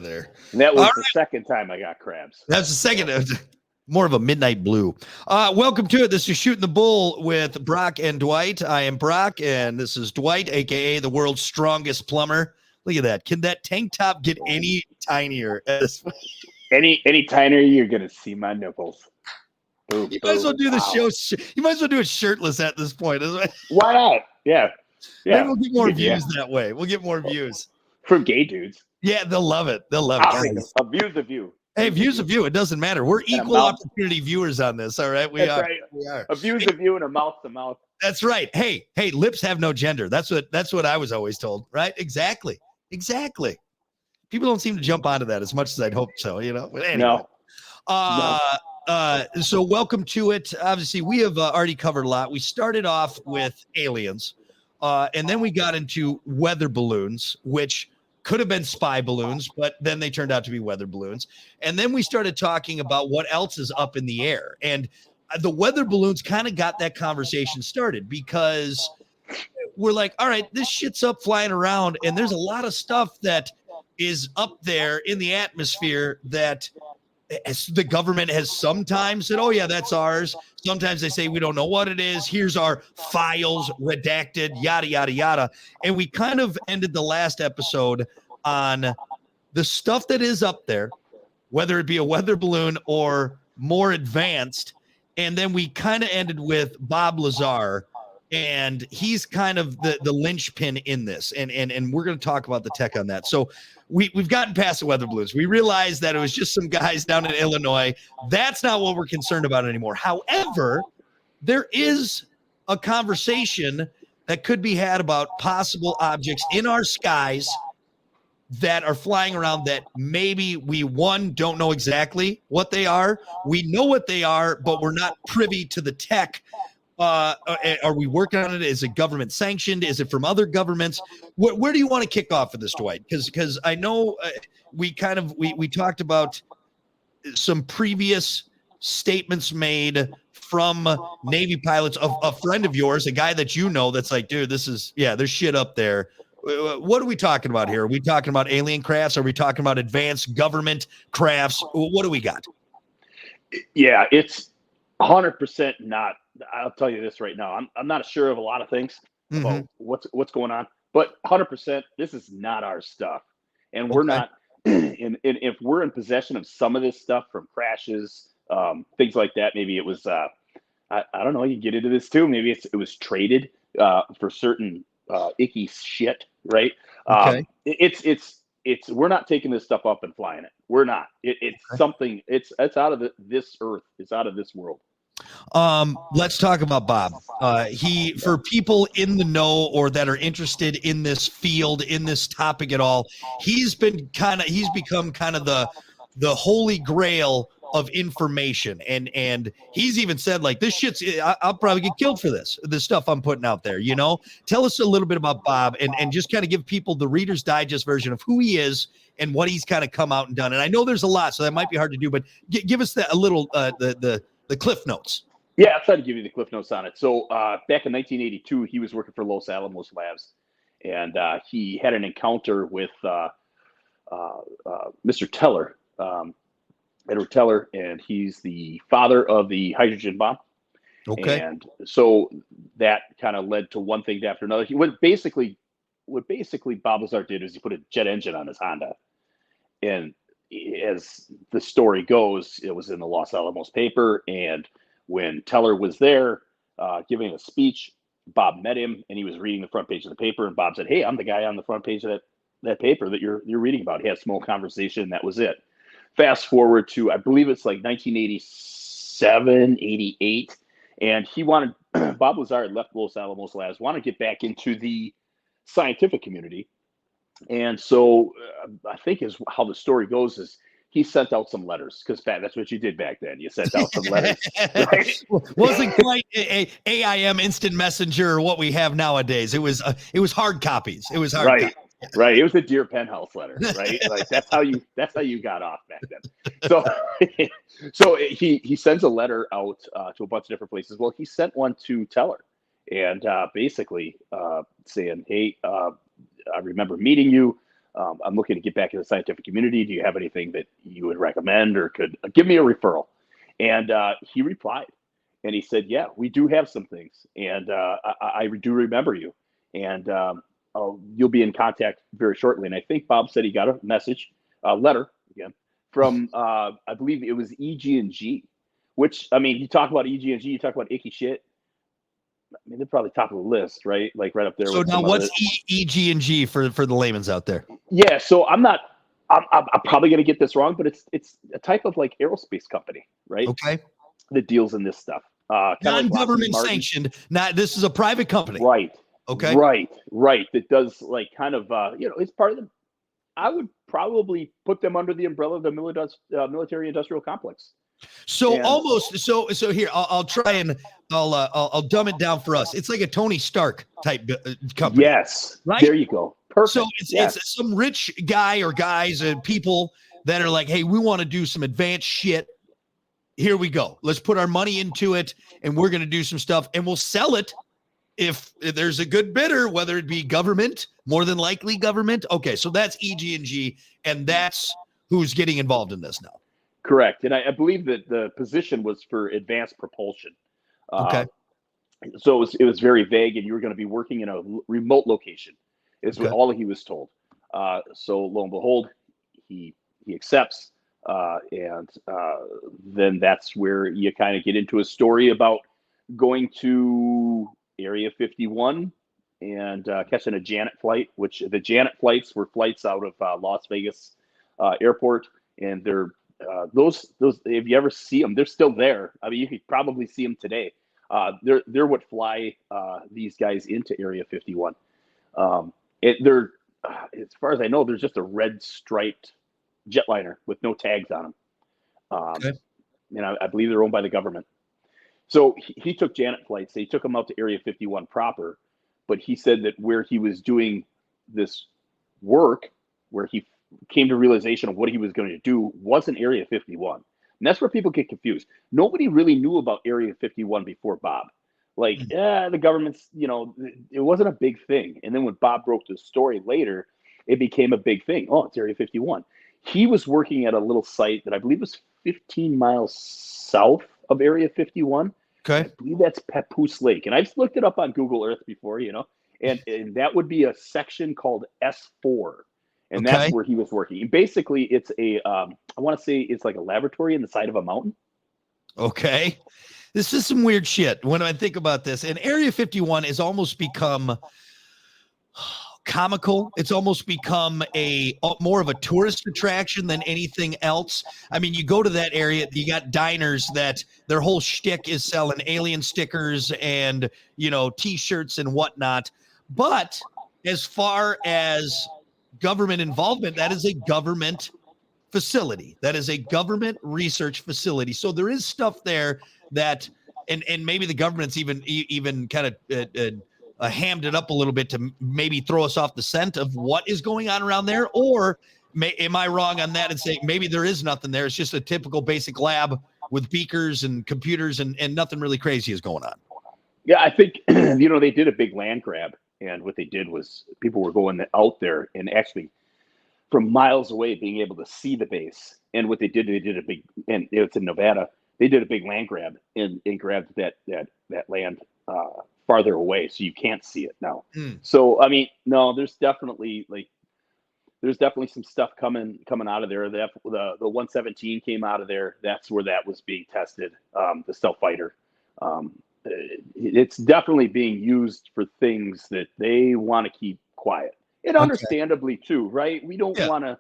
there. And that was the second time I got crabs. That's the second. More of a midnight blue. Welcome to it. This is Shooting the Bull with Brock and Dwight. I am Brock, and this is Dwight, a.k.a. the world's strongest plumber. Look at that. Can that tank top get any tinier? Any tinier, you're going to see my nipples. Boom, you might as well do the show. You might as well do it shirtless at this point. Why not? Yeah. Maybe we'll get more views that way. We'll get more views. From gay dudes. Yeah, they'll love it. They'll love it. A view's a view. Hey, views of view. It doesn't matter. We're equal opportunity viewers on this. All right, we are. Right. We are. A view's a view and a mouth's a mouth. That's right. Hey, lips have no gender. That's what I was always told. Right? Exactly. People don't seem to jump onto that as much as I'd hope so. But anyway. No. So welcome to it. Obviously, we have already covered a lot. We started off with aliens, and then we got into weather balloons, which could have been spy balloons, but then they turned out to be weather balloons. And then we started talking about what else is up in the air. And the weather balloons kind of got that conversation started because we're like, all right, this shit's up flying around. And there's a lot of stuff that is up there in the atmosphere that the government has sometimes said, oh, yeah, that's ours. Sometimes they say, we don't know what it is. Here's our files redacted, yada, yada, yada. And we kind of ended the last episode on the stuff that is up there, whether it be a weather balloon or more advanced. And then we kind of ended with Bob Lazar, and he's kind of the linchpin in this. And we're going to talk about the tech on that. So we've gotten past the weather balloons. We realized that it was just some guys down in Illinois. That's not what we're concerned about anymore. However, there is a conversation that could be had about possible objects in our skies that are flying around that maybe we, don't know exactly what they are. We know what they are, but we're not privy to the tech. Are we working on it? Is it government sanctioned? Is it from other governments? Where do you want to kick off for this, Dwight? Because I know we talked about some previous statements made from Navy pilots. A friend of yours, a guy that you know, that's like, dude, there's shit up there. What are we talking about here? Are we talking about alien crafts? Are we talking about advanced government crafts? What do we got? Yeah, it's 100% not. I'll tell you this right now. I'm not sure of a lot of things about what's going on, but 100%, this is not our stuff, and we're not. And if we're in possession of some of this stuff from crashes, things like that, maybe it was. I don't know. You get into this too. Maybe it was traded for certain icky shit, right? Okay. It's we're not taking this stuff up and flying it. We're not. It's something. It's out of this earth. It's out of this world. Let's talk about Bob. For people in the know or that are interested in this field, in this topic at all, he's become kind of the holy grail of information. And he's even said, like, this shit's, I'll probably get killed for this stuff I'm putting out there, Tell us a little bit about Bob and just kind of give people the Reader's Digest version of who he is and what he's kind of come out and done. And I know there's a lot, so that might be hard to do, but give us a little, the Cliff Notes. Yeah, I'll try to give you the Cliff Notes on it. So back in 1982, he was working for Los Alamos Labs, and he had an encounter with Mr. Teller, Edward Teller, and he's the father of the hydrogen bomb. Okay. And so that kind of led to one thing after another. What basically Bob Lazar did is he put a jet engine on his Honda, and as the story goes, it was in the Los Alamos paper. And when Teller was there giving a speech, Bob met him, and he was reading the front page of the paper. And Bob said, "Hey, I'm the guy on the front page of that paper that you're reading about." He had a small conversation. That was it. Fast forward to, I believe it's like 1987, 88. And he wanted, Bob Lazar had left Los Alamos Labs, wanted to get back into the scientific community. And so I think how the story goes is he sent out some letters, because that's what you did back then. You sent out some letters. Right? Wasn't quite a AIM instant messenger or what we have nowadays. It was hard copies. It was hard copies. Right. It was a Dear Penthouse letter, right? Like that's how you got off back then. So he sends a letter out to a bunch of different places. Well, he sent one to Teller, and basically saying, "Hey, I remember meeting you. I'm looking to get back in the scientific community. Do you have anything that you would recommend or could give me a referral? And he replied, and he said, yeah, we do have some things. And I do remember you. And you'll be in contact very shortly. And I think Bob said he got a letter again, from, I believe it was EG&G, which, I mean, you talk about EG&G, you talk about icky shit. I mean, they're probably top of the list, right? Like right up there. So with now what's EG&G for the layman's out there? Yeah. So I'm probably going to get this wrong, but it's a type of like aerospace company, right? Okay. That deals in this stuff. Non-government sanctioned. This is a private company. Right. Okay. Right. That does like kind of, it's part of the, I would probably put them under the umbrella of the military industrial complex. So so here I'll try and I'll dumb it down for us. It's like a Tony Stark type company. Yes, right. There you go. Perfect. So it's some rich guy or guys and people that are like, hey, we want to do some advanced shit. Here we go. Let's put our money into it, and we're going to do some stuff, and we'll sell it if there's a good bidder, whether it be government, more than likely government. Okay, so that's EG&G, and that's who's getting involved in this now. Correct. And I believe that the position was for advanced propulsion. Okay. So it was very vague, and you were going to be working in a remote location, is what all he was told. So lo and behold, he accepts. And then that's where you kind of get into a story about going to Area 51 and catching a Janet flight, which the Janet flights were flights out of Las Vegas airport. And they're those if you ever see them, they're still there. I mean, you could probably see them today. They're what fly these guys into Area 51. They're as far as I know, there's just a red striped jetliner with no tags on them. Okay. And I believe they're owned by the government. So he took Janet flights. They took him out to Area 51 proper, but he said that where he was doing this work, where he came to realization of what he was going to do, wasn't Area 51. And that's where people get confused. Nobody really knew about Area 51 before Bob. Like, the government's, it wasn't a big thing. And then when Bob broke the story later, it became a big thing. Oh, it's Area 51. He was working at a little site that I believe was 15 miles south of Area 51. Okay. I believe that's Papoose Lake. And I've looked it up on Google Earth before, and that would be a section called S4. And that's where he was working. And basically, it's I want to say it's like a laboratory in the side of a mountain. Okay. This is some weird shit when I think about this. And Area 51 has almost become comical. It's almost become more of a tourist attraction than anything else. I mean, you go to that area, you got diners that their whole shtick is selling alien stickers and, T-shirts and whatnot. But as far as government involvement, that is a government facility. That is a government research facility. So there is stuff there that, and maybe the government's even kind of hammed it up a little bit to maybe throw us off the scent of what is going on around there. Or am I wrong on that and say maybe there is nothing there? It's just a typical basic lab with beakers and computers and nothing really crazy is going on. Yeah, I think, they did a big land grab. And what they did was people were going out there and actually from miles away being able to see the base. And what they did a big, and it's in Nevada, they did a big land grab and grabbed that land farther away. So you can't see it now. So, I mean, no, there's definitely some stuff coming out of there. The 117 came out of there. That's where that was being tested. The stealth fighter. It's definitely being used for things that they want to keep quiet, and understandably too, right? We don't want to.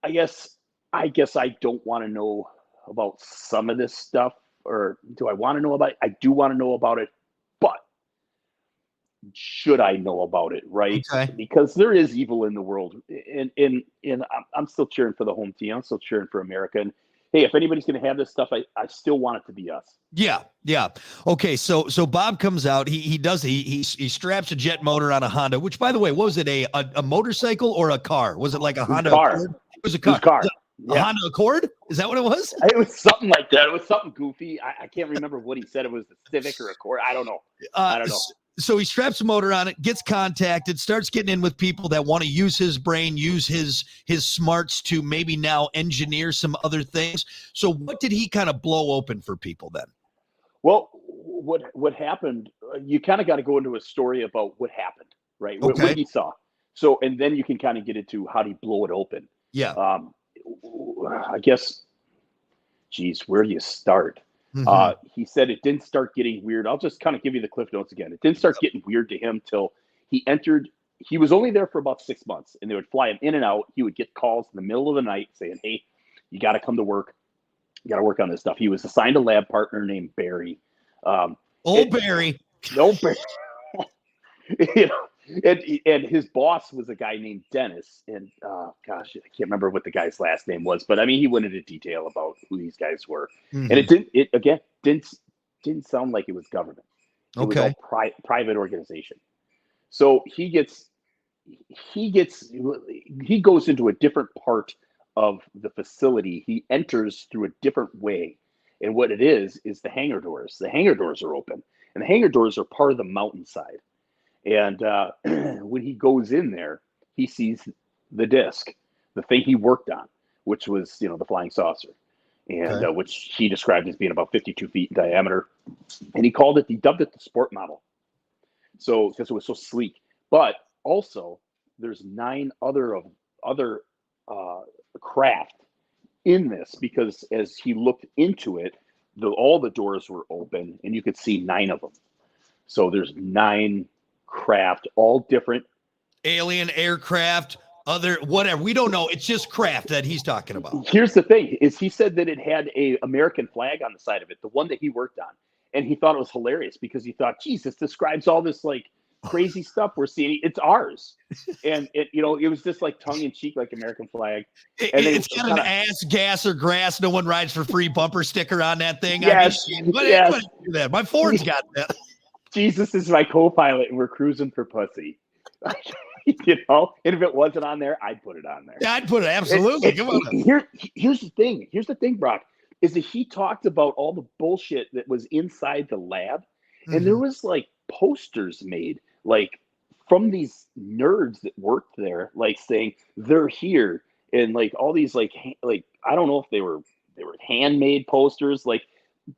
I guess I don't want to know about some of this stuff, or do I want to know about it? I do want to know about it, but should I know about it, right? Okay. Because there is evil in the world, and I'm still cheering for the home team. I'm still cheering for America, and hey, if anybody's going to have this stuff, I still want it to be us. Yeah. Okay. So Bob comes out. He straps a jet motor on a Honda. Which, by the way, what was it? A motorcycle or a car? Was it like a Honda Accord? It was a car. A Honda Accord? Is that what it was? It was something like that. It was something goofy. I can't remember what he said. It was the Civic or Accord. I don't know. So he straps a motor on it, gets contacted, starts getting in with people that want to use his brain, use his smarts to maybe now engineer some other things. So what did he kind of blow open for people then? Well, what happened? You kind of got to go into a story about what happened, right? What Okay. he saw. So, and then you can kind of get into how did he blow it open. Yeah. I guess, geez, where do you start? He said it didn't start getting weird. I'll just kind of give you the cliff notes again. It didn't start getting weird to him till he entered. He was only there for about 6 months, and they would fly him in and out. He would get calls in the middle of the night saying, "Hey, you got to come to work. You got to work on this stuff." He was assigned a lab partner named Barry. Barry. No, Barry. You know, and his boss was a guy named Dennis. And gosh, I can't remember what the guy's last name was, but I mean, he went into detail about who these guys were. And it didn't sound like it was government. It was all private organization. So he goes into a different part of the facility. He enters through a different way. And what it is the hangar doors. The hangar doors are open, and the hangar doors are part of the mountainside. And when he goes in there, he sees the disc, the thing he worked on, which was, the flying saucer, and which he described as being about 52 feet in diameter. And he dubbed it the sport model. So, because it was so sleek. But also, there's 9 other craft in this, because as he looked into it, all the doors were open, and you could see 9 of them. So there's 9 craft, all different. Alien aircraft, other whatever. We don't know. It's just craft that he's talking about. Here's the thing, is he said that it had a American flag on the side of it, the one that he worked on. And he thought it was hilarious because he thought, geez, this describes all this like crazy stuff we're seeing. It's ours. And it was just like tongue in cheek, like American flag. And it's got an ass, gas, or grass. No one rides for free bumper sticker on that thing. Yes. I mean, yes. That? My Ford's got that. Jesus is my co-pilot, and we're cruising for pussy. And if it wasn't on there, I'd put it on there. Yeah, I'd put it, absolutely. Come on. Here's the thing. Here's the thing, Brock, is that he talked about all the bullshit that was inside the lab, and there was like posters made, like from these nerds that worked there, like saying they're here, and like all these like I don't know if they were handmade posters, like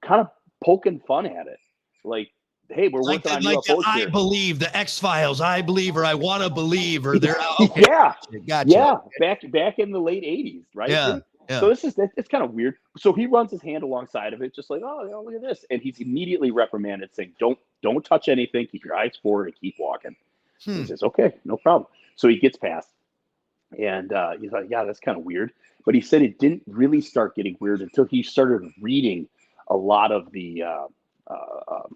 kind of poking fun at it, like, hey, we're working on UFOs here. I believe the X-Files. I believe, or I want to believe, or they're okay. Yeah, gotcha. Yeah, back in the late '80s, right? Yeah. So it's kind of weird. So he runs his hand alongside of it, just like, oh, look at this, and he's immediately reprimanded, saying, don't touch anything, keep your eyes forward, and keep walking. He says, okay, no problem. So he gets past, and he's like, yeah, that's kind of weird. But he said it didn't really start getting weird until he started reading a lot of the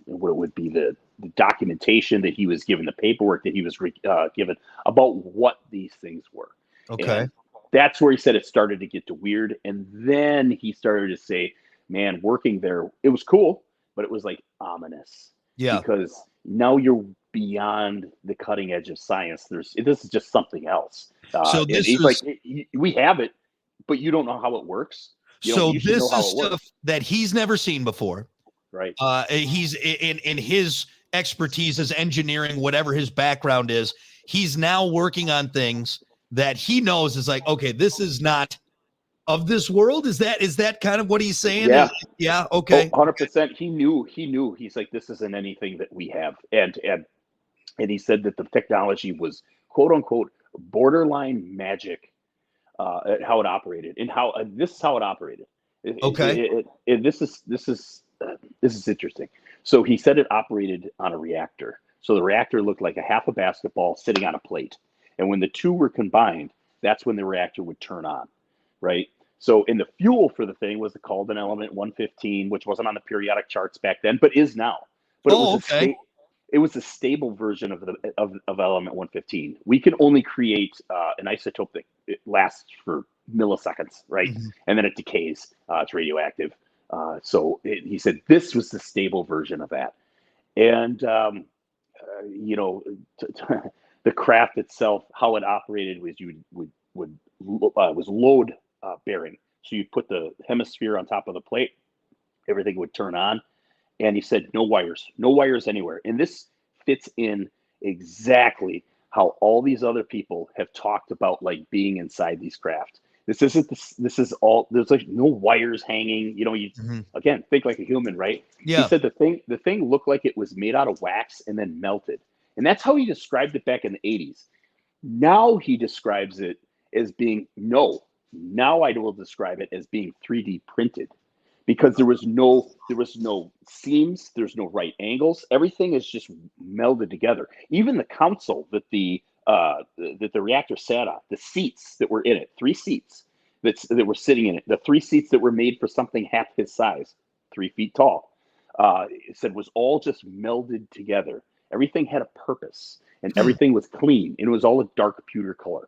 what would be the documentation that he was given, the paperwork that he was given about what these things were. Okay. And that's where he said it started to get to weird. And then he started to say, man, working there, it was cool, but it was like ominous. Yeah. Because now you're beyond the cutting edge of science. This is just something else. So he's like, we have it, but you don't know how it works. So this is stuff that he's never seen before. Right. He's in his expertise as engineering, whatever his background is, he's now working on things that he knows is like, okay, this is not of this world. Is that kind of what he's saying? Yeah. Yeah. Okay. 100%. He knew. He's like, this isn't anything that we have. And he said that the technology was quote unquote borderline magic, at how it operated, and how this is how it operated. Okay. This is interesting. So he said it operated on a reactor. So the reactor looked like a half a basketball sitting on a plate. And when the two were combined, that's when the reactor would turn on, right? So, in the fuel for the thing was called an element 115, which wasn't on the periodic charts back then, but is now. But it was a stable version of element 115. We can only create an isotope that it lasts for milliseconds, right? Mm-hmm. And then it decays. It's radioactive. So he said this was the stable version of that. And, the craft itself, how it operated was you was load bearing. So you put the hemisphere on top of the plate, everything would turn on. And he said, no wires anywhere. And this fits in exactly how all these other people have talked about like being inside these craft. This is all, there's like no wires hanging, you know, you Mhm. again think like a human, right? He Yeah. said the thing looked like it was made out of wax and then melted. And that's how he described it back in the 80s. Now he describes it as being no. Now I will describe it as being 3D printed because there was no seams, there's no right angles. Everything is just melded together. Even the console that the reactor sat on, the seats that were in it, three seats that were sitting in it, the three seats that were made for something half his size, 3 feet tall. It said was all just melded together. Everything had a purpose, and Hmm. everything was clean, and it was all a dark pewter color.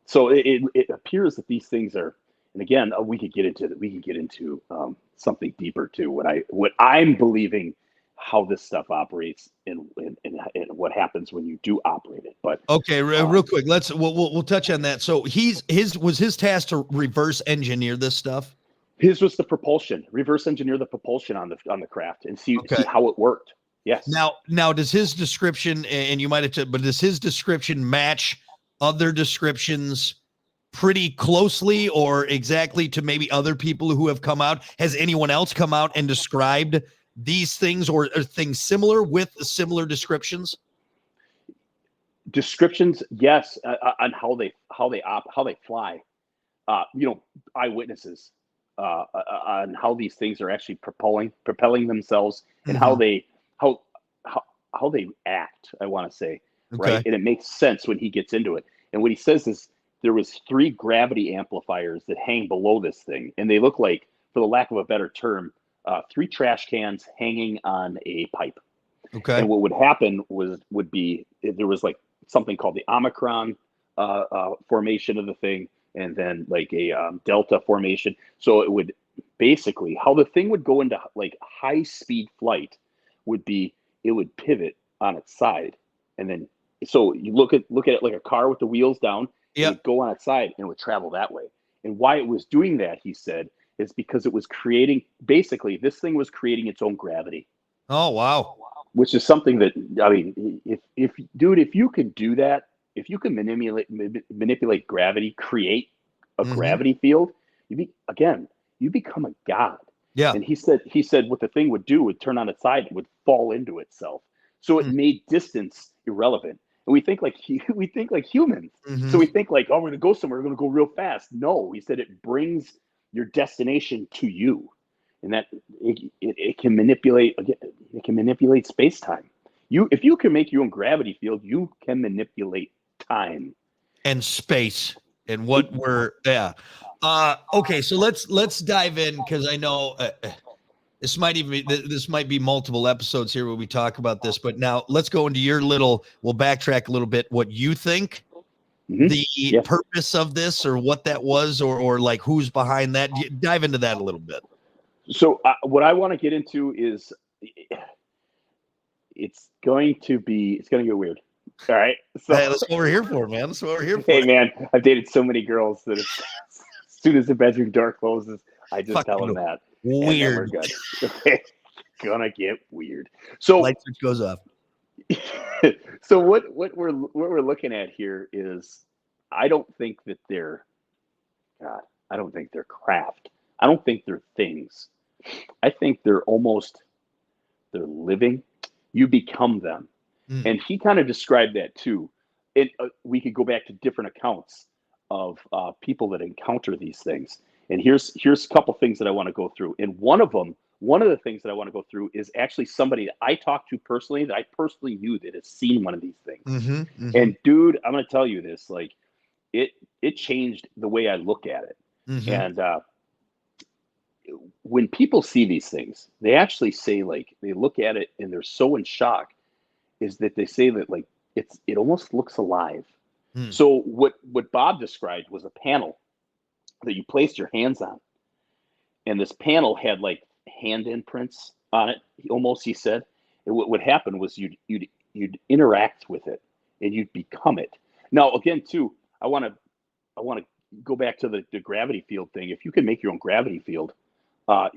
So it appears that these things are, and again, we could get into that. We could get into something deeper too. What I'm believing, how this stuff operates, and what happens when you do operate it. But Okay, real quick, we'll touch on that. So his task to reverse engineer this stuff. his was the propulsion, reverse engineer the propulsion on the craft, and see Okay. how it worked. Yes. Now does his description, and you might have, but does his description match other descriptions pretty closely or exactly to maybe other people who have come out? Has anyone else come out and described these things or things similar with similar descriptions? Descriptions, yes, on how they fly. You know, eyewitnesses on how these things are actually propelling themselves, and Mhm. how how how they act. I want to say, right, Okay. and it makes sense when he gets into it. And what he says is there was three gravity amplifiers that hang below this thing, and they look like, for the lack of a better term, three trash cans hanging on a pipe. Okay. And what would happen would be there was like something called the Omicron formation of the thing, and then like a Delta formation. So it would basically, how the thing would go into like high speed flight would be, it would pivot on its side, and then so you look at it like a car with the wheels down. It Yep. would go on its side and it would travel that way. And why it was doing that, he said, is because it was creating, basically this thing was creating its own gravity, Oh, wow. which is something that, I mean, if dude, if you could do that, if you can manipulate gravity, create a Hmm. gravity field, you become a god. Yeah. And he said what the thing would do would turn on its side, it would fall into itself. So it made distance irrelevant. And we think like we think like humans. So Mm-hmm. we think like, oh, we're gonna go somewhere, we're gonna go real fast. No, he said it brings your destination to you, and that it can manipulate, again, it can manipulate space time. If you can make your own gravity field, you can manipulate time. And space and what we're, yeah. Okay, so let's dive in because I know this might be multiple episodes here where we talk about this, but now let's go into your little, we'll backtrack a little bit, what you think Mm-hmm. the Yeah. purpose of this or what that was, or like who's behind that. Dive into that a little bit. So what I want to get into is, it's going to get weird. All right. So, Hey, that's what we're here for, man. That's what we're here for. hey man, I've dated so many girls that as soon as the bedroom door closes, I just tell them Fucking that, and then we're weird. good. Okay. Gonna get weird. So, Light switch goes off. so what we're looking at here is, I don't think that they're, God, I don't think they're craft. I don't think they're things. I think they're living. You become them. Mm. And he kind of described that too. And we could go back to different accounts of people that encounter these things. And here's a couple things that I want to go through. And one of the things that I want to go through is actually somebody that I talked to personally, that I personally knew, that has seen one of these things. Mm-hmm, mm-hmm, And dude, I'm going to tell you this, like, it changed the way I look at it. mm-hmm. And when people see these things, they actually say, like, they look at it and they're so in shock, is that they say that, like, it almost looks alive. Mm. So what Bob described was a panel that you placed your hands on, and this panel had like hand imprints on it. Almost, he said, and what would happen was you'd interact with it, and you'd become it. Now, again, too, I want to go back to the gravity field thing. If you can make your own gravity field, uh,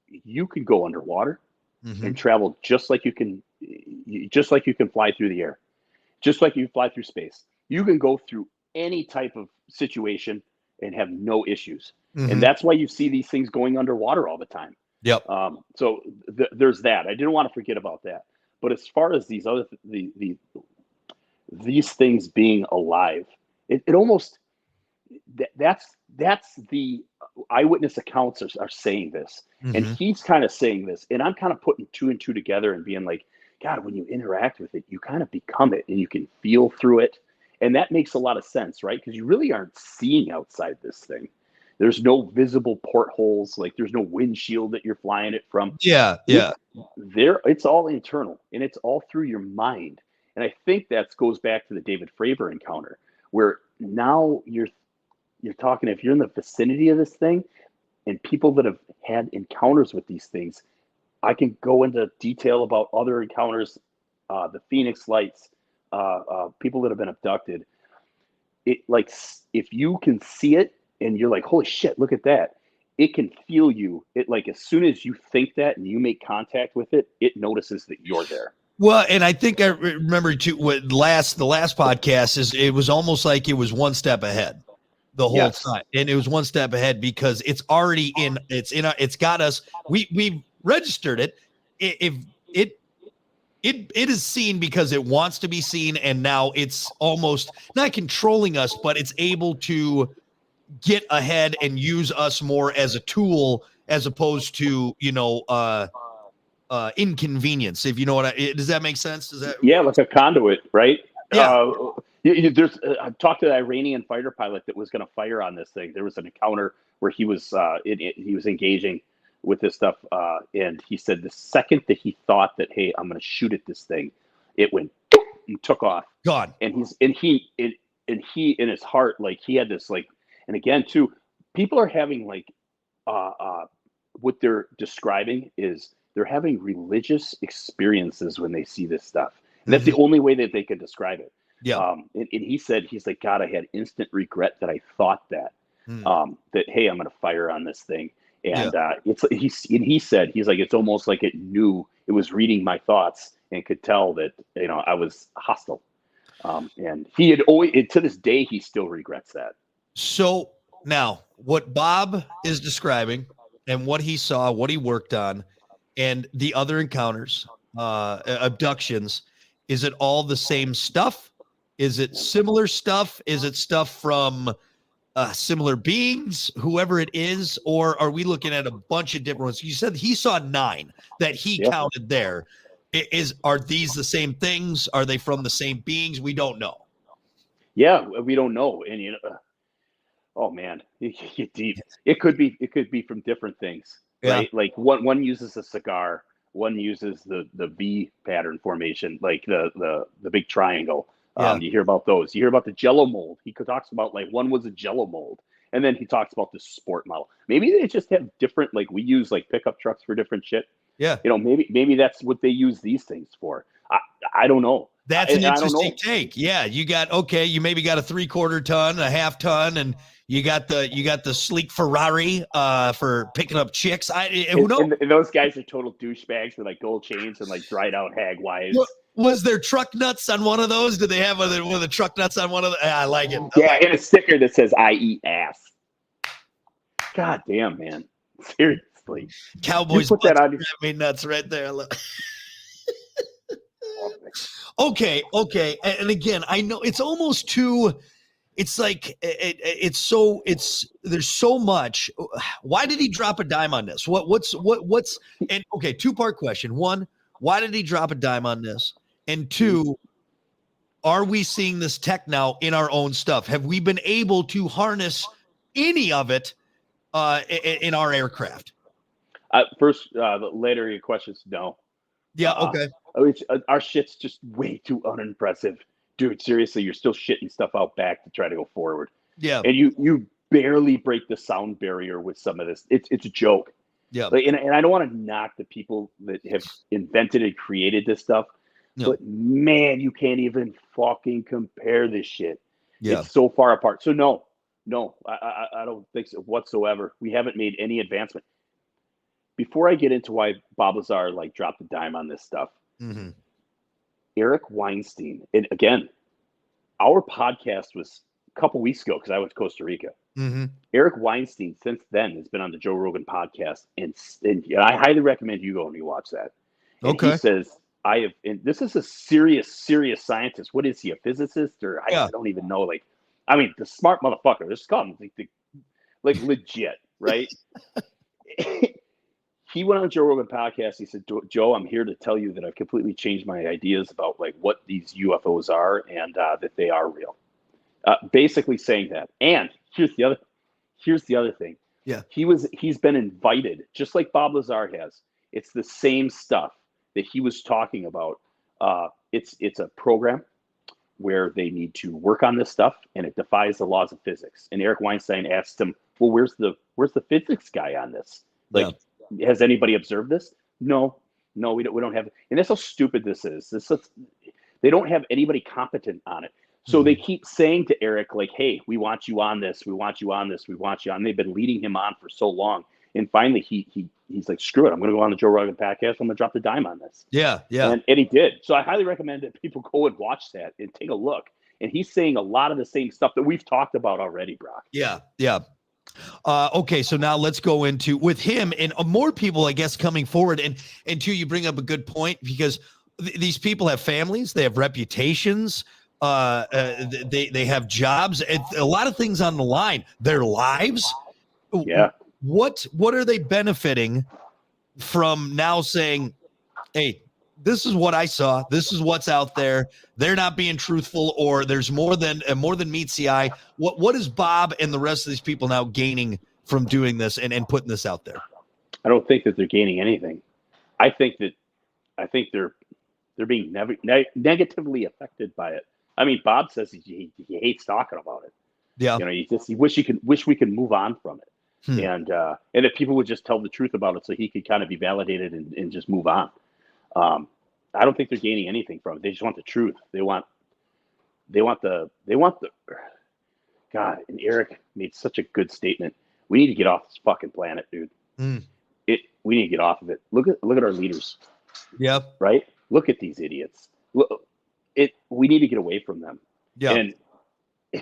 you can go underwater. and travel just like you can fly through the air, just like you fly through space. You can go through any type of situation and have no issues. And that's why you see these things going underwater all the time. Yep. So there's that. I didn't want to forget about that. But as far as these other these things being alive, it almost that's the eyewitness accounts are saying this, and he's kind of saying this, and I'm kind of putting two and two together and being like, God, when you interact with it, you kind of become it, and you can feel through it, and that makes a lot of sense, right? Because you really aren't seeing outside this thing. There's no visible portholes, like there's no windshield that you're flying it from. Yeah. It's all internal, and it's all through your mind. And I think that goes back to the David Fravor encounter, where now you're talking, if you're in the vicinity of this thing, and people that have had encounters with these things, I can go into detail about other encounters, the Phoenix Lights, people that have been abducted. It, like, if you can see it and you're like, holy shit, look at that, it can feel you. It, like, as soon as you think that and you make contact with it, it notices that you're there. Well, and I think I remember too, the last podcast is, it was almost like it was one step ahead the whole time. And it was one step ahead because it's already it's got us. We've registered it. It is seen because it wants to be seen. And now it's almost not controlling us, but it's able to get ahead and use us more as a tool, as opposed to, inconvenience, if you know what does that make sense? Does that? Yeah, like a conduit, right? Yeah. There's I talked to the Iranian fighter pilot that was going to fire on this thing. There was an encounter where he was engaging with this stuff, and he said the second that he thought that, hey, I'm going to shoot at this thing, it went and took off. Gone. And he in his heart, like, he had this, like, and again too, people are having, like, what they're describing is they're having religious experiences when they see this stuff. And that's the only way that they could describe it. Yeah. And he said, he's like, God, I had instant regret that I thought that, that, hey, I'm going to fire on this thing. And he said, he's like, it's almost like it knew, it was reading my thoughts and could tell that, I was hostile. And he had always, to this day, he still regrets that. So now what Bob is describing and what he saw, what he worked on, and the other encounters, abductions, is it all the same stuff? Is it similar stuff? Is it stuff from similar beings, whoever it is? Or are we looking at a bunch of different ones? You said he saw 9 that he counted there. Are these the same things? Are they from the same beings? We don't know. Yeah, we don't know. And, oh man, you get deep. It could be from different things. Right, like one uses a cigar, one uses the V pattern formation, like the big triangle. You hear about those. You hear about the Jello mold. He talks about, like, one was a Jello mold, and then he talks about the sport model. Maybe they just have different, like we use, like, pickup trucks for different shit. Yeah, maybe that's what they use these things for. I don't know. That's an interesting take. Yeah, you maybe got a 3/4 ton, a half ton, and you got the sleek Ferrari for picking up chicks. Who knows? And those guys are total douchebags with, like, gold chains and, like, dried out hag wives. Was there truck nuts on one of those? Did they have one of the truck nuts on one of the? I like it. And a sticker that says "I eat ass." God damn, man! Seriously, Cowboys put that on. Nuts right there. Okay. And again, I know it's almost too, it's like, there's so much. Why did he drop a dime on this? And okay, 2-part question. 1, why did he drop a dime on this? And 2, are we seeing this tech now in our own stuff? Have we been able to harness any of it in our aircraft? First, the later your questions, no. Yeah, okay. Our shit's just way too unimpressive. Dude, seriously, you're still shitting stuff out back to try to go forward. Yeah. And you barely break the sound barrier with some of this. It's a joke. Yeah. Like, and I don't want to knock the people that have invented and created this stuff. No. But man, you can't even fucking compare this shit. Yeah. It's so far apart. So no, I don't think so whatsoever. We haven't made any advancement. before I get into why Bob Lazar like dropped the dime on this stuff, Mm-hmm. Eric Weinstein, and again, our podcast was a couple weeks ago because I went to Costa Rica. Mm-hmm. Eric Weinstein, since then, has been on the Joe Rogan podcast, and I highly recommend you go and you watch that. And Okay. he says, I have, and this is a serious scientist. What is he, a physicist? Or I don't even know. Like, I mean, the smart motherfucker. This comes like legit, right? He went on Joe Rogan podcast. He said, Joe, I'm here to tell you that I've completely changed my ideas about like what these UFOs are and that they are real. Basically saying that. And here's the other thing. Yeah. He's been invited, just like Bob Lazar has. It's the same stuff that he was talking about. It's a program where they need to work on this stuff, and it defies the laws of physics. And Eric Weinstein asked him, well, where's the physics guy on this? Like, has anybody observed this? No, we don't have. And that's how stupid this is. They don't have anybody competent on it. So they keep saying to Eric, like, hey, we want you on this. We want you on this. We want you on. They've been leading him on for so long. And finally, he's like, screw it. I'm going to go on the Joe Rogan podcast. I'm going to drop the dime on this. Yeah. And he did. So I highly recommend that people go and watch that and take a look. And he's saying a lot of the same stuff that we've talked about already, Brock. Yeah. Okay, so now let's go into with him and more people, I guess, coming forward. And two, you bring up a good point because these people have families, they have reputations, they have jobs, and a lot of things on the line. Their lives. Yeah. What are they benefiting from now saying, hey, this is what I saw. This is what's out there. They're not being truthful, or there's more than meets the eye. What is Bob and the rest of these people now gaining from doing this and putting this out there? I don't think that they're gaining anything. I think they're being negatively affected by it. I mean, Bob says he hates talking about it. Yeah. He wish we could move on from it. And if people would just tell the truth about it so he could kind of be validated and just move on. I don't think they're gaining anything from it. They just want the truth. They want the God. And Eric made such a good statement. We need to get off this fucking planet, dude. We need to get off of it. Look at our leaders. Yeah. Right. Look at these idiots. We need to get away from them. Yeah.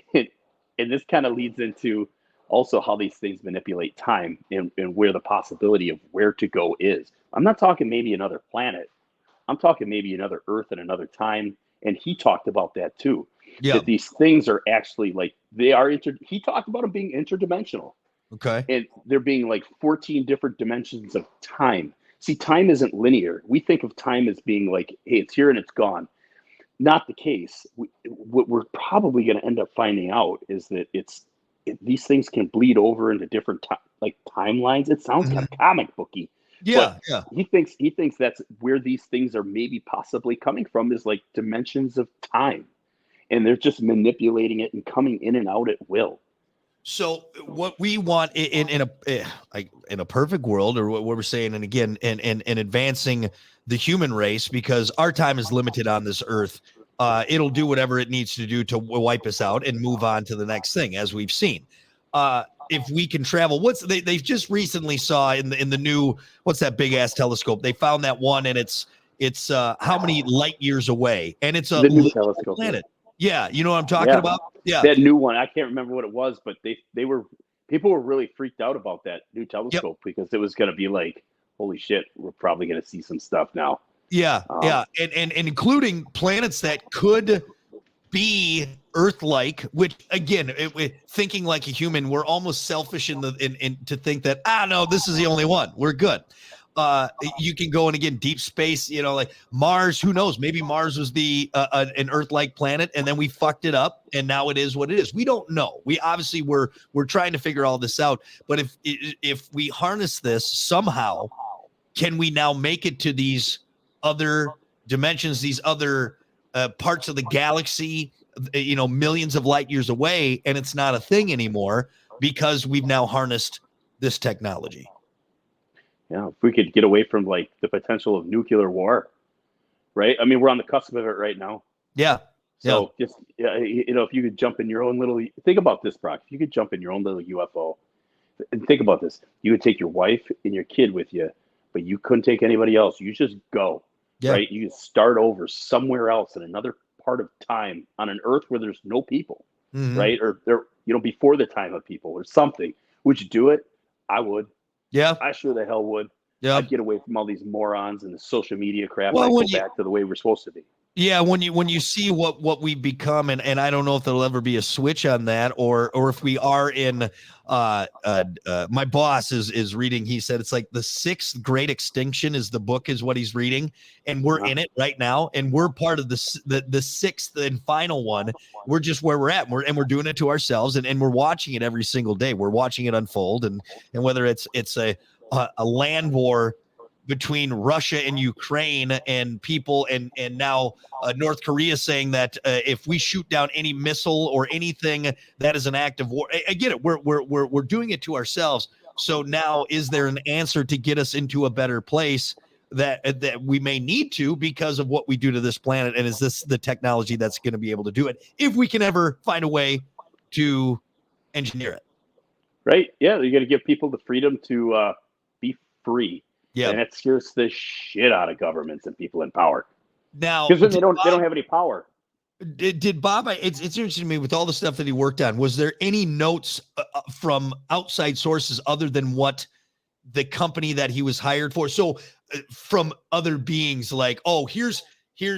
And this kind of leads into also how these things manipulate time and where the possibility of where to go is. I'm not talking maybe another planet. I'm talking maybe another Earth and another time. And he talked about that too. Yeah. That these things are actually like he talked about them being interdimensional. Okay. And there being like 14 different dimensions of time. See, time isn't linear. We think of time as being like, hey, it's here and it's gone. Not the case. What we're probably going to end up finding out is that these things can bleed over into different timelines. It sounds kind of comic booky. Yeah, but he thinks that's where these things are maybe possibly coming from, is like dimensions of time, and they're just manipulating it and coming in and out at will. So what we want in a perfect world, or what we're saying, and again, and advancing the human race, because our time is limited on this earth. It'll do whatever it needs to do to wipe us out and move on to the next thing, as we've seen. If we can travel, they've just recently saw in the new, what's that big ass telescope? They found that one, and it's how many light years away, and it's a new telescope planet. Yeah, you know what I'm talking about? Yeah, that new one. I can't remember what it was, but people were really freaked out about that new telescope because it was going to be like, holy shit, we're probably going to see some stuff now. Yeah, and including planets that could be Earth-like, which again, thinking like a human, we're almost selfish in to think that no, this is the only one. We're good. You can go in again deep space, like Mars. Who knows? Maybe Mars was an Earth-like planet, and then we fucked it up, and now it is what it is. We don't know. We obviously we're trying to figure all this out. But if we harness this somehow, can we now make it to these other dimensions, these other parts of the galaxy, millions of light years away, and it's not a thing anymore because we've now harnessed this technology? Yeah, if we could get away from like the potential of nuclear war, right? I mean, we're on the cusp of it right now. Yeah. So just, if you could jump in your own think about this, Brock. If you could jump in your own little UFO and think about this, you would take your wife and your kid with you but you couldn't take anybody else. You just go, right? You start over somewhere else in another part of time on an Earth where there's no people, right? Or there, before the time of people or something. Would you do it? I would. Yeah. I sure the hell would. Yeah. I'd get away from all these morons and the social media crap. Well, I'd go back to the way we're supposed to be. Yeah, when you see what we've become, and I don't know if there'll ever be a switch on that, or if we are in my boss is reading, he said it's like the sixth great extinction is what he's reading, and we're in it right now, and we're part of the sixth and final one. We're just where we're at, and we're doing it to ourselves, and we're watching it every single day. We're watching it unfold, and whether it's a land war between Russia and Ukraine and people, and now North Korea saying that if we shoot down any missile or anything, that is an act of war. I get it. We're doing it to ourselves. So now, is there an answer to get us into a better place that we may need to because of what we do to this planet? And is this the technology that's going to be able to do it if we can ever find a way to engineer it? Right. Yeah. You got to give people the freedom to be free. Yeah. And that scares the shit out of governments and people in power. Now, because they don't have any power. Did Bob? It's interesting to me with all the stuff that he worked on. Was there any notes from outside sources other than what the company that he was hired for? So from other beings, like, oh, here's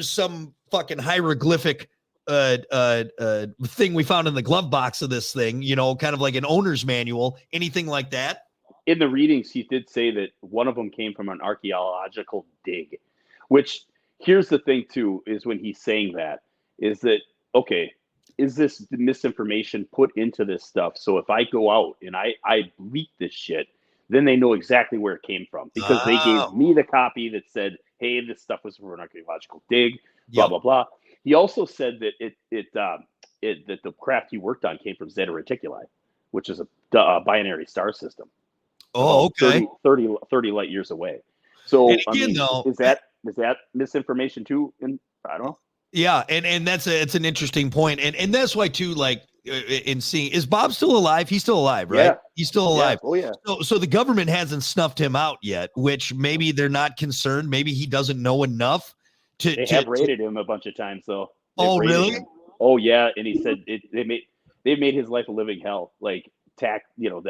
some fucking hieroglyphic thing we found in the glove box of this thing, kind of like an owner's manual, anything like that? In the readings, he did say that one of them came from an archaeological dig, which, here's the thing too, is when he's saying that, is that, okay, is this misinformation put into this stuff? So if I go out and I leak this shit, then they know exactly where it came from, because they gave me the copy that said, hey, this stuff was from an archaeological dig, blah, blah, blah. He also said that that the craft he worked on came from Zeta Reticuli, which is a binary star system. Oh, okay. 30 light years away. So and again, though, is that misinformation too? And I don't know. Yeah, and it's an interesting point, and that's why too. Like in seeing, is Bob still alive? He's still alive, right? Yeah. He's still alive. Yeah. Oh yeah. So the government hasn't snuffed him out yet, which maybe they're not concerned. Maybe he doesn't know enough to. They have raided him a bunch of times, though. Oh, really? Him. Oh yeah, and he said they've made his life a living hell. Like the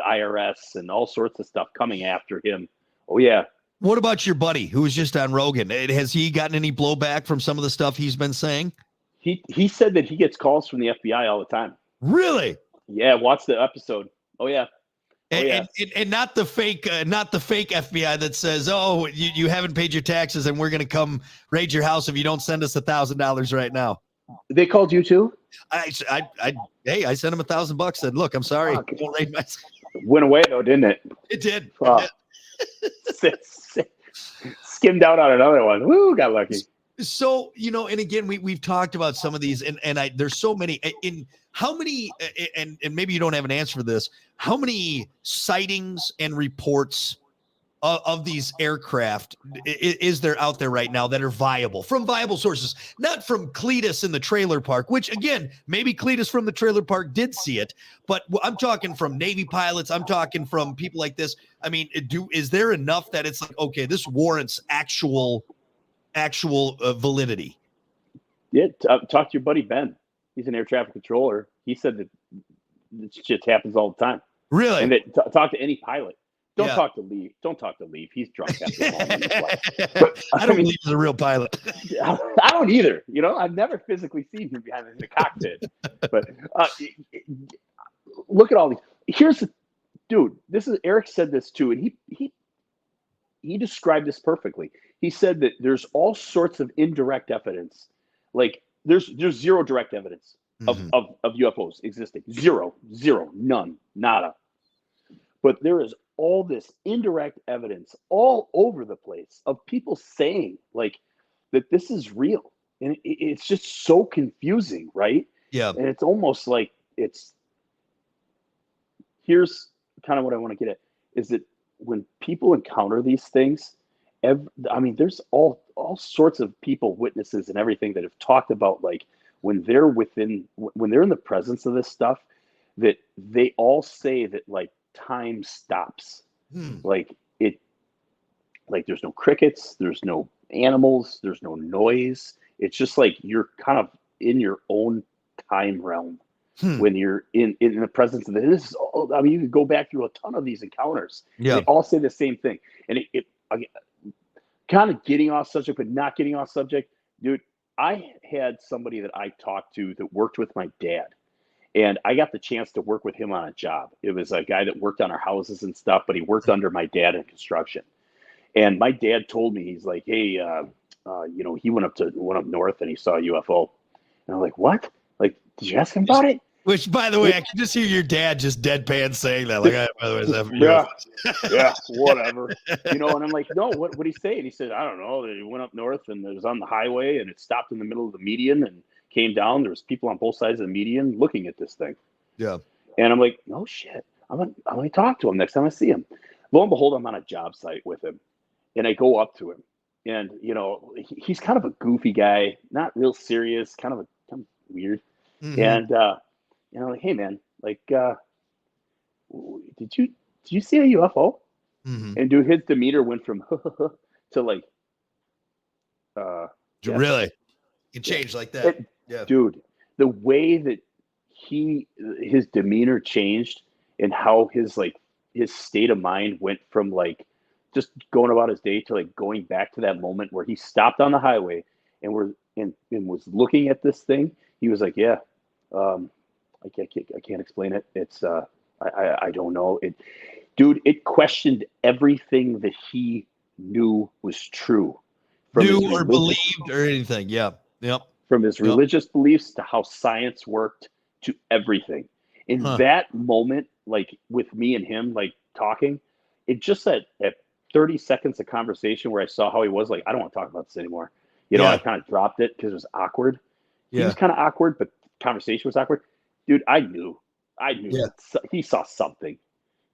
IRS and all sorts of stuff coming after him. Oh yeah. What about your buddy who was just on Rogan? Has he gotten any blowback from some of the stuff he's been saying? He said that he gets calls from the FBI all the time. Really? Yeah, watch the episode. Oh yeah. And not the fake FBI that says, oh, you haven't paid your taxes and we're going to come raid your house if you don't send us $1,000 right now. They called you too? I sent him $1,000. Said, look, I'm sorry. Don't raid my. Went away though, didn't it? It did. Skimmed out on another one. Woo, got lucky. So, and again, we've talked about some of these, and there's so many. In how many, and maybe you don't have an answer for this, how many sightings and reports of these aircraft is there out there right now that are viable, from viable sources, not from Cletus in the trailer park, which again, maybe Cletus from the trailer park did see it, but I'm talking from Navy pilots. I'm talking from people like this. I mean, is there enough that it's like, okay, this warrants actual validity? Yeah. Talk to your buddy, Ben. He's an air traffic controller. He said that this shit happens all the time. Really? And talk to any pilot. Don't talk to Lee. Don't talk to Lee. He's drunk after I don't believe he's a real pilot. I don't either. I've never physically seen him behind the cockpit. But look at all these. Here's the dude. This is Eric said this too, and he described this perfectly. He said that there's all sorts of indirect evidence. Like there's zero direct evidence of UFOs existing. Zero, none, nada. But there is all this indirect evidence all over the place of people saying like that this is real. And it's just so confusing, right? Yeah. And it's almost like here's kind of what I want to get at, is that when people encounter these things, there's all sorts of people, witnesses and everything that have talked about, like when they're in the presence of this stuff, that they all say that like time stops. Like like there's no crickets, there's no animals, there's no noise. It's just like you're kind of in your own time realm when you're in the presence of this. I mean, you could go back through a ton of these encounters. Yeah. They all say the same thing. And it kind of getting off subject, but not getting off subject, dude. I had somebody that I talked to that worked with my dad, and I got the chance to work with him on a job. It was a guy that worked on our houses and stuff, but he worked under my dad in construction. And my dad told me, he's like, hey, he went up north and he saw a UFO. And I'm like, what? Like, did you ask him about it? Which, by the way, I can just hear your dad just deadpan saying that. Like, by the way, yeah, whatever. And I'm like, no, what did he say? And he said, I don't know. He went up north and it was on the highway and it stopped in the middle of the median and came down. There was people on both sides of the median looking at this thing. Yeah. And I'm like, no shit. I'm going to talk to him next time I see him. Lo and behold, I'm on a job site with him. And I go up to him, and he's kind of a goofy guy, not real serious, kind of weird. Mm-hmm. And I'm like, hey man, like, did you see a UFO? Mm-hmm. And dude, his demeanor went from to like, really, it changed like that. Dude, the way that his demeanor changed and how his state of mind went from like just going about his day to like going back to that moment where he stopped on the highway and was looking at this thing. He was like, yeah, I can't explain it. It's I don't know it, dude. It questioned everything that he knew was true, knew or believed or anything. Yeah, yep. From his religious beliefs to how science worked to everything. In that moment, like with me and him, like talking, it just at 30 seconds of conversation where I saw how he was like, I don't want to talk about this anymore. I kind of dropped it because it was awkward. He was kind of awkward, but conversation was awkward. Dude, I knew that he saw something.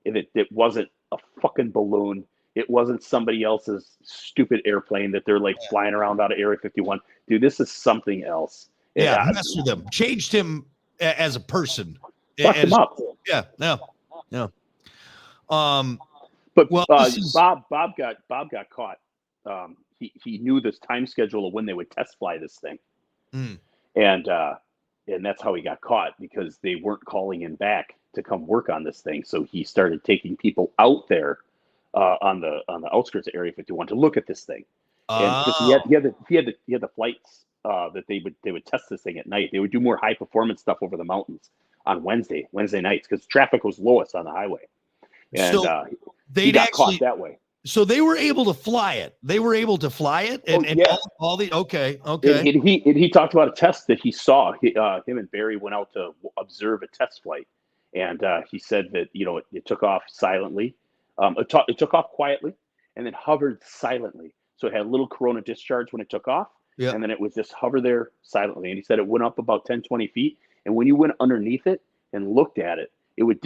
It wasn't a fucking balloon. It wasn't somebody else's stupid airplane that they're like flying around out of Area 51. Dude, this is something else. Yeah, messed with him. Changed him as a person. Fucked him up. Yeah, no. But Bob got caught. He knew this time schedule of when they would test fly this thing, and that's how he got caught, because they weren't calling him back to come work on this thing. So he started taking people out there on the outskirts of Area 51 to look at this thing, and because he had the flights that they would test this thing at night. They would do more high performance stuff over the mountains on Wednesday nights because traffic was lowest on the highway. And so he got caught that way. So they were able to fly it. And all the okay. And he talked about a test that he saw. Him and Barry went out to observe a test flight, and he said that it took off silently. It took off quietly and then hovered silently. So it had a little corona discharge when it took off, and then it would just hover there silently. And he said it went up about 10, 20 feet, and when you went underneath it and looked at it, it was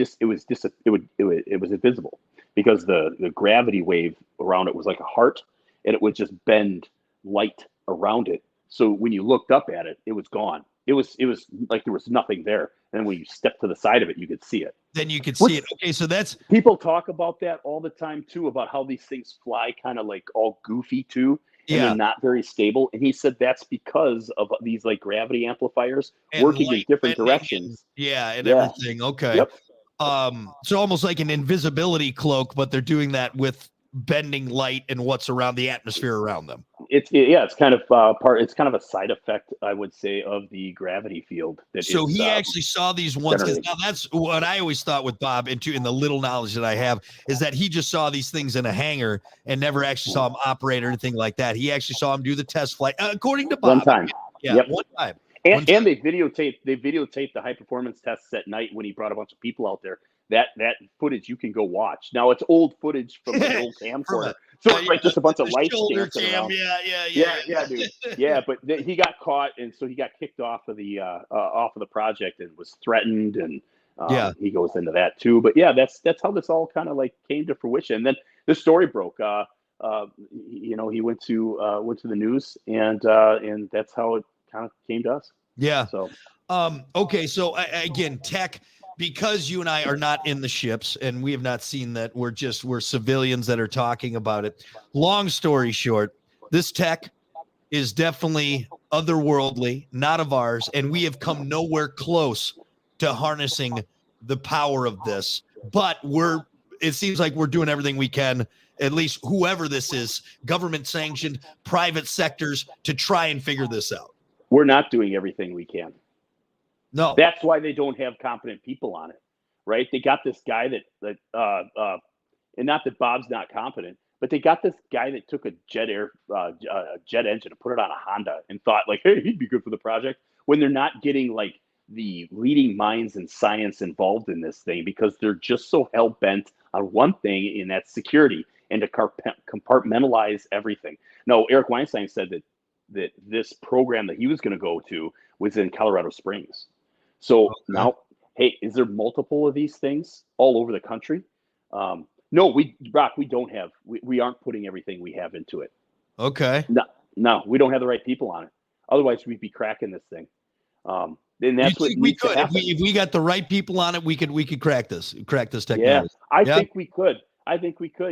invisible, because the gravity wave around it was like a heart, and it would just bend light around it. So when you looked up at it, it was gone. It was like there was nothing there. And then when you stepped to the side of it, you could see it. Then you could see it. Okay, so that's people talk about that all the time too, about how these things fly kind of like all goofy too. And they're not very stable. And he said that's because of these like gravity amplifiers working in different directions. And everything. Okay. Yep. So almost like an invisibility cloak, but they're doing that with bending light and what's around the atmosphere around them. It's kind of it's kind of a side effect, I would say, of the gravity field. So he actually saw these ones. Now that's what I always thought with Bob, in the little knowledge that I have, is that he just saw these things in a hangar and never actually saw them operate or anything like that. He actually saw them do the test flight, according to Bob. One time. One time. And they videotaped the high performance tests at night when he brought a bunch of people out there. That footage you can go watch. Now it's old footage from an old camcorder, so it's like just a bunch of lights dancing around. Yeah, dude. Yeah, but he got caught, and so he got kicked off of the project and was threatened, and he goes into that too. But yeah, that's how this all kind of like came to fruition. And then the story broke. He went to the news, and that's how it kind of came to us. Yeah. So okay. So again, tech. because you and I are not in the ships and we have not seen that, we're civilians that are talking about it. Long story short, this tech is definitely otherworldly, not of ours, and we have come nowhere close to harnessing the power of this. But it seems like we're doing everything we can, at least whoever this is, government sanctioned, private sectors, to try and figure this out. We're not doing everything we can. No. That's why they don't have competent people on it, right? They got this guy and not that Bob's not competent, but they got this guy that took a jet engine and put it on a Honda and thought like, hey, he'd be good for the project, when they're not getting like the leading minds in science involved in this thing, because they're just so hell-bent on one thing, and that's security, and to compartmentalize everything. No, Eric Weinstein said that this program that he was going to go to was in Colorado Springs. So now, hey, is there multiple of these things all over the country? No, Brock, we aren't putting everything we have into it. Okay. No, we don't have the right people on it. Otherwise, we'd be cracking this thing. Then that's what we could. If we got the right people on it, we could crack this technology. Yeah, I think we could.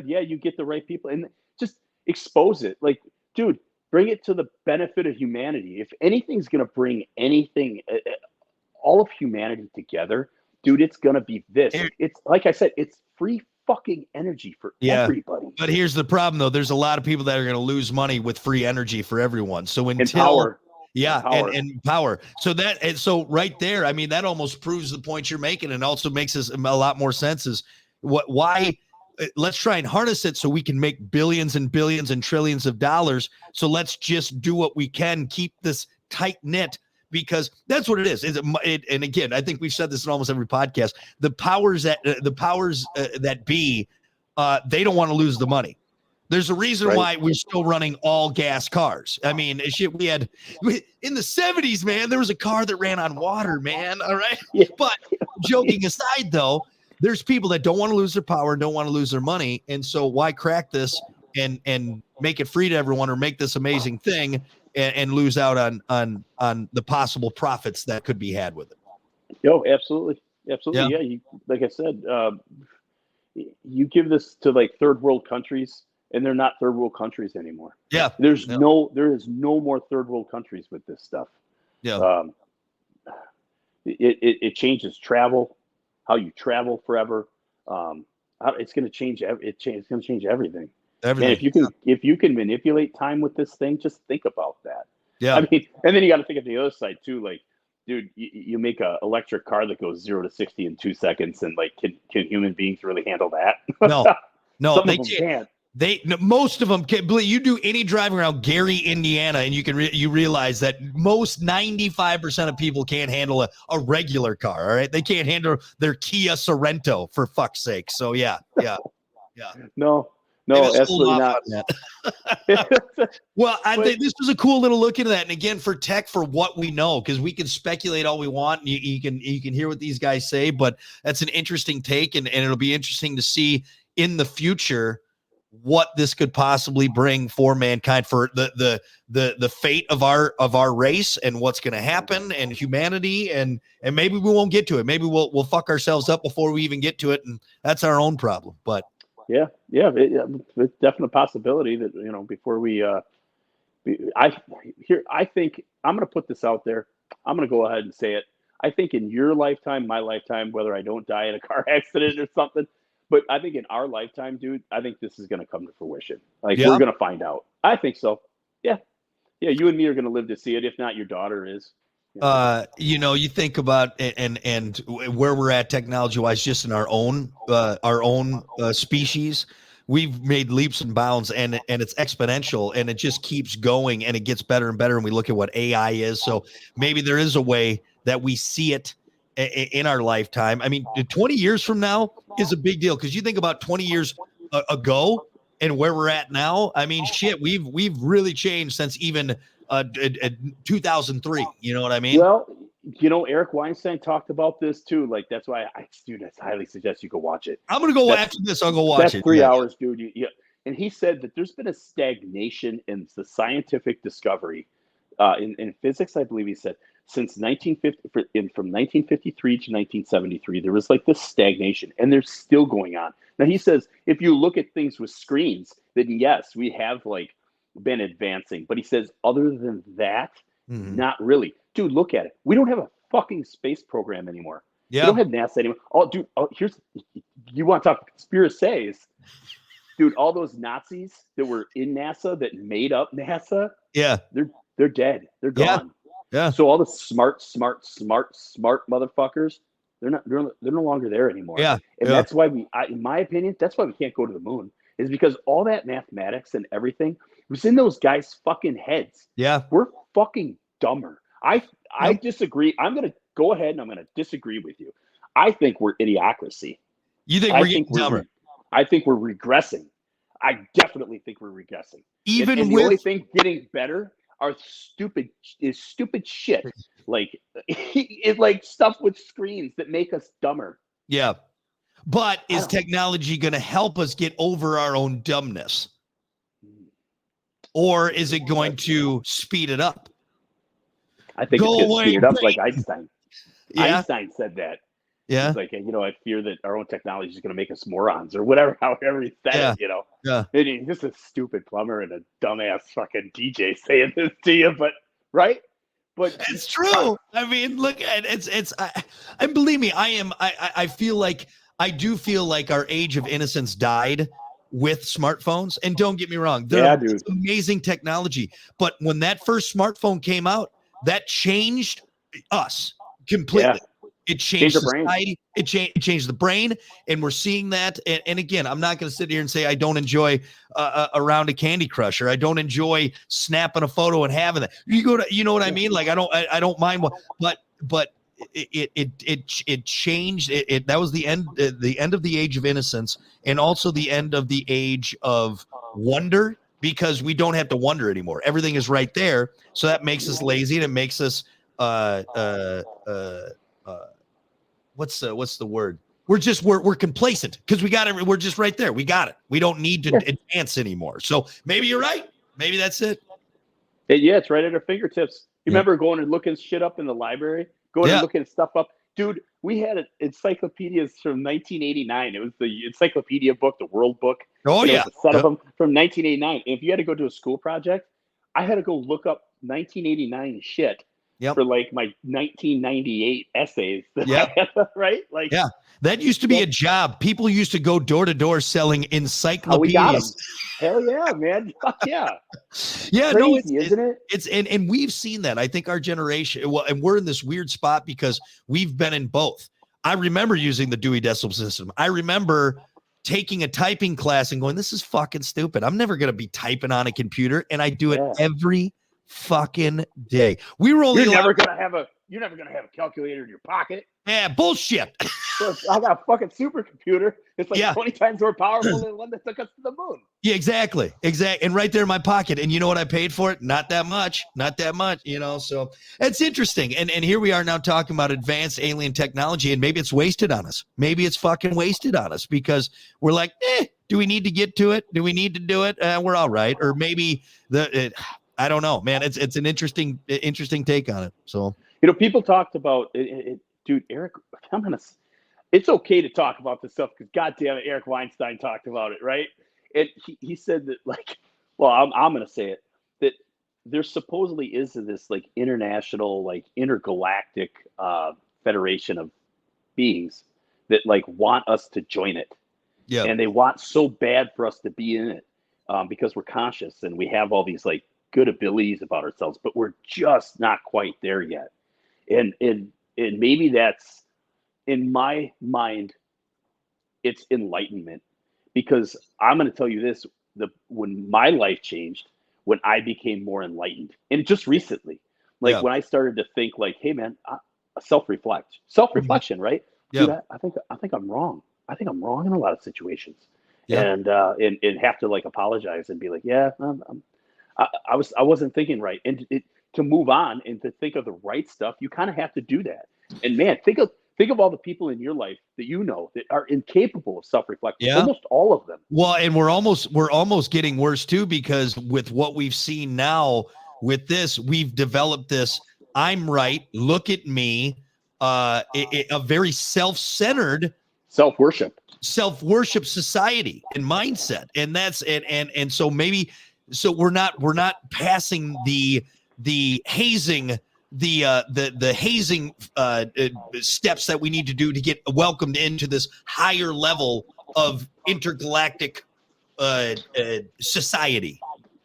Yeah, you get the right people and just expose it. Like, dude, bring it to the benefit of humanity. If anything's going to bring all of humanity together, dude, it's going to be this. It's like I said, it's free fucking energy for everybody. But here's the problem, though. There's a lot of people that are going to lose money with free energy for everyone. So and power. And power. So right there, I mean, that almost proves the point you're making, and also makes this a lot more sense. Is why let's try and harness it so we can make billions and billions and trillions of dollars. So let's just do what we can, keep this tight knit, because that's what it is. And again, I think we've said this in almost every podcast. The powers that be, they don't want to lose the money. There's a reason why we're still running all gas cars. I mean, shit, in the 70s, man, there was a car that ran on water, man. All right. Yeah. But joking aside, though, there's people that don't want to lose their power and don't want to lose their money. And so why crack this and make it free to everyone, or make this amazing thing and lose out on the possible profits that could be had with it? Yo, absolutely. Yeah. Like I said, you give this to like third world countries, and they're not third world countries anymore. Yeah. There is no more third world countries with this stuff. Yeah. It changes travel, how you travel forever. It's going to change. It's going to change everything. And if you can manipulate time with this thing, just think about that. Yeah. I mean, and then you got to think of the other side too. Like, dude, you make a electric car that goes 0 to 60 in 2 seconds, and like, can human beings really handle that? No, Some of them can't. Most of them can't. You do any driving around Gary, Indiana, and you realize that most 95% of people can't handle a regular car. All right, they can't handle their Kia Sorento, for fuck's sake. So yeah. No, absolutely not. Well, I think this was a cool little look into that. And again, for tech, for what we know, because we can speculate all we want, and you can hear what these guys say, but that's an interesting take, and it'll be interesting to see in the future what this could possibly bring for mankind, for the fate of our race, and what's going to happen, and humanity, and maybe we won't get to it. Maybe we'll fuck ourselves up before we even get to it, and that's our own problem. But it's definitely a possibility that, before I think I'm going to put this out there. I'm going to go ahead and say it. I think in your lifetime, my lifetime, whether I don't die in a car accident or something, but I think in our lifetime, dude, I think this is going to come to fruition. Like, we're going to find out. I think so. Yeah. You and me are going to live to see it. If not, your daughter is. You think about and where we're at technology wise, just in our own species, we've made leaps and bounds, and it's exponential, and it just keeps going, and it gets better and better. And we look at what AI is. So maybe there is a way that we see it in our lifetime. I mean, 20 years from now is a big deal, because you think about 20 years ago and where we're at now. I mean, shit, we've really changed since even 2003. You know what I mean? Well, Eric Weinstein talked about this too. Like, that's why I highly suggest you go watch it. I'm gonna go after this. I'll go watch it. That's 3 hours, dude. And he said that there's been a stagnation in the scientific discovery in physics. I believe he said since 1950, from 1953 to 1973, there was like this stagnation, and they're still going on. Now he says, if you look at things with screens, then yes, we have like been advancing. But he says, other than that, not really. Dude, look at it. We don't have a fucking space program anymore. We don't have NASA anymore. Oh, dude, you want to talk conspiracies? Dude, all those Nazis that were in NASA that made up NASA, they're dead. They're gone. Yeah. So all the smart motherfuckers, they're no longer there anymore. Yeah. And that's why in my opinion, that's why we can't go to the moon, is because all that mathematics and everything was in those guys' fucking heads. Yeah. We're fucking dumber. I disagree. I'm going to go ahead and I'm going to disagree with you. I think we're idiocracy. You think we're getting dumber? I think we're regressing. I definitely think we're regressing. Even and the only thing getting better are stupid shit. Like it's like stuff with screens that make us dumber. Yeah. But is technology going to help us get over our own dumbness? Or is it going to speed it up? I think it's going to speed it up like Einstein. Yeah. Einstein said that. Yeah. He's like, I fear that our own technology is going to make us morons or whatever, however he said it, Yeah. And he's just a stupid plumber and a dumbass fucking DJ saying this to you, but right? But it's true. I mean, look, and believe me, I feel like I do feel like our age of innocence died with smartphones. And don't get me wrong, it's amazing technology. But when that first smartphone came out, that changed us completely. Yeah. It changed society. It changed the brain, and we're seeing that. And again, I'm not going to sit here and say I don't enjoy a round of Candy Crush, or I don't enjoy snapping a photo and having that. You know what I mean? Like I don't mind but it changed. That was the end of the age of innocence, and also the end of the age of wonder, because we don't have to wonder anymore. Everything is right there, so that makes us lazy, and it makes us what's the word? We're complacent because we got it. We're just right there. We got it. We don't need to advance anymore. So maybe you're right. Maybe that's it. Yeah, it's right at our fingertips. You remember going and looking shit up in the library? Going and looking stuff up. Dude, we had encyclopedias from 1989. It was the encyclopedia book, the World Book. Oh, yeah. A set of them from 1989. And if you had to go do a school project, I had to go look up 1989 shit. For like my 1998 essays. Right? Like, yeah, that used to be a job. People used to go door to door selling encyclopedias. We got them. Hell yeah, man. Fuck yeah. Yeah, crazy, isn't it? It's and we've seen that. I think our generation, and we're in this weird spot because we've been in both. I remember using the Dewey Decimal System. I remember taking a typing class and going, this is fucking stupid. I'm never going to be typing on a computer. And I do it every fucking day. We were only you're never gonna have a calculator in your pocket. Yeah, bullshit. So I got a fucking supercomputer. It's like 20 times more powerful than the one that took us to the moon. Yeah, exactly. And right there in my pocket. And you know what I paid for it? Not that much. So it's interesting. And here we are now talking about advanced alien technology, and maybe it's wasted on us. Maybe it's fucking wasted on us because we're like, do we need to get to it? Do we need to do it? We're all right. Or maybe I don't know, man. It's an interesting take on it. So, people talked about it, dude, Eric, it's okay to talk about this stuff because goddamn it, Eric Weinstein talked about it, right? And he said that, like, well, I'm going to say it, that there supposedly is this like international, like intergalactic federation of beings that like want us to join it. Yeah. And they want so bad for us to be in it because we're conscious and we have all these like good abilities about ourselves, but we're just not quite there yet. And maybe that's, in my mind, it's enlightenment, because I'm going to tell you this, when my life changed, when I became more enlightened, and just recently, like when I started to think like, hey man, self-reflection, right? Yeah. Dude, I think I'm wrong. I think I'm wrong in a lot of situations. Yeah. And have to like apologize and be like, I wasn't thinking right. And to move on and to think of the right stuff, you kind of have to do that. And man, think of all the people in your life that that are incapable of self-reflection. Yeah. Almost all of them. Well, and we're almost getting worse too, because with what we've seen now with this, we've developed this I'm right. Look at me. A very self-centered Self-worship society and mindset. And that's and so maybe we're not passing the hazing the hazing steps that we need to do to get welcomed into this higher level of intergalactic society.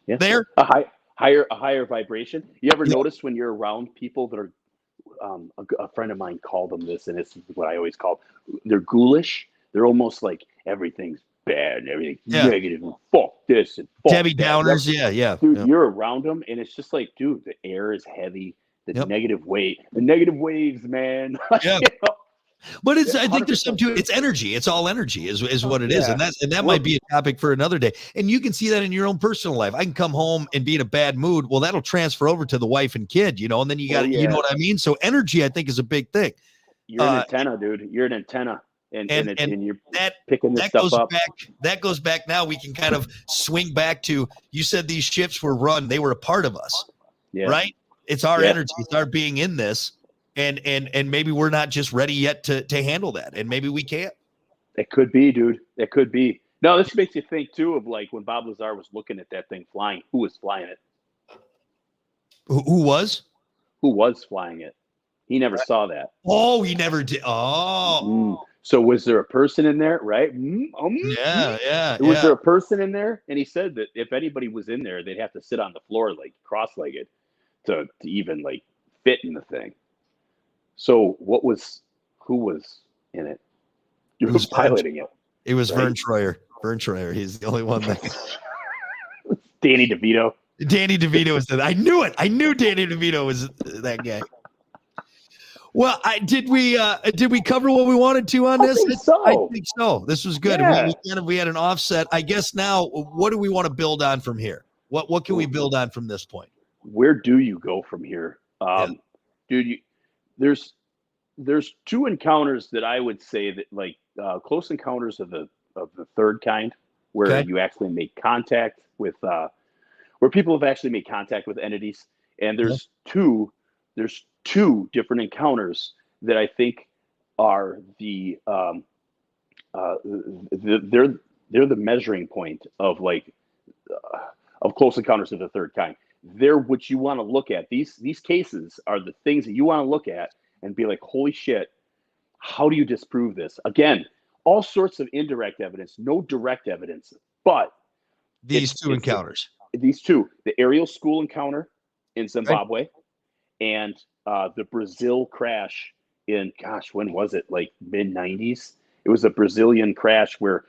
Yeah. There a higher vibration. You ever notice when you're around people that are a friend of mine called them this, and it's what I always call, they're ghoulish. They're almost like everything's bad, everything's negative, and fuck this and fuck Debbie that. Downers. Dude, you're around them and it's just like, dude, the air is heavy, the negative waves, man. Yeah. But it's, I think there's some to it. It's energy. It's all energy is what it is. And that might be a topic for another day. And you can see that in your own personal life. I can come home and be in a bad mood. Well, that'll transfer over to the wife and kid, and then you got, you know what I mean? So energy, I think, is a big thing. You're an antenna, dude. You're an antenna. And you're picking this stuff up. That goes back. Now we can kind of swing back to, you said these ships were run. They were a part of us, right? It's our energy. It's our being in this. And maybe we're not just ready yet to handle that. And maybe we can't. It could be, dude. It could be. No, this makes you think too of like when Bob Lazar was looking at that thing flying, who was flying it? Who was? Who was flying it? He never saw that. Oh, he never did. Oh. So was there a person in there, right? Yeah. Was there a person in there? And he said that if anybody was in there, they'd have to sit on the floor like cross-legged to even like fit in the thing. So who was in it? Who was piloting it? It was Vern Troyer. Vern Troyer. He's the only one that. Danny DeVito. Danny DeVito was I knew it. I knew Danny DeVito was that guy. Well, did we cover what we wanted to on this? I think so. This was good. Yeah. We had an offset. I guess now, what do we want to build on from here? What can we build on from this point? Where do you go from here, dude? There's two encounters that I would say that like close encounters of the third kind, where you actually make contact with where people have actually made contact with entities, and there's two different encounters that I think are they're the measuring point of like of close encounters of the third kind. They're what you want to look at. These cases are the things that you want to look at and be like, holy shit, how do you disprove this? Again, all sorts of indirect evidence, no direct evidence, but these two encounters. These two, the Ariel school encounter in Zimbabwe and the Brazil crash in, when was it? Like mid-90s? It was a Brazilian crash where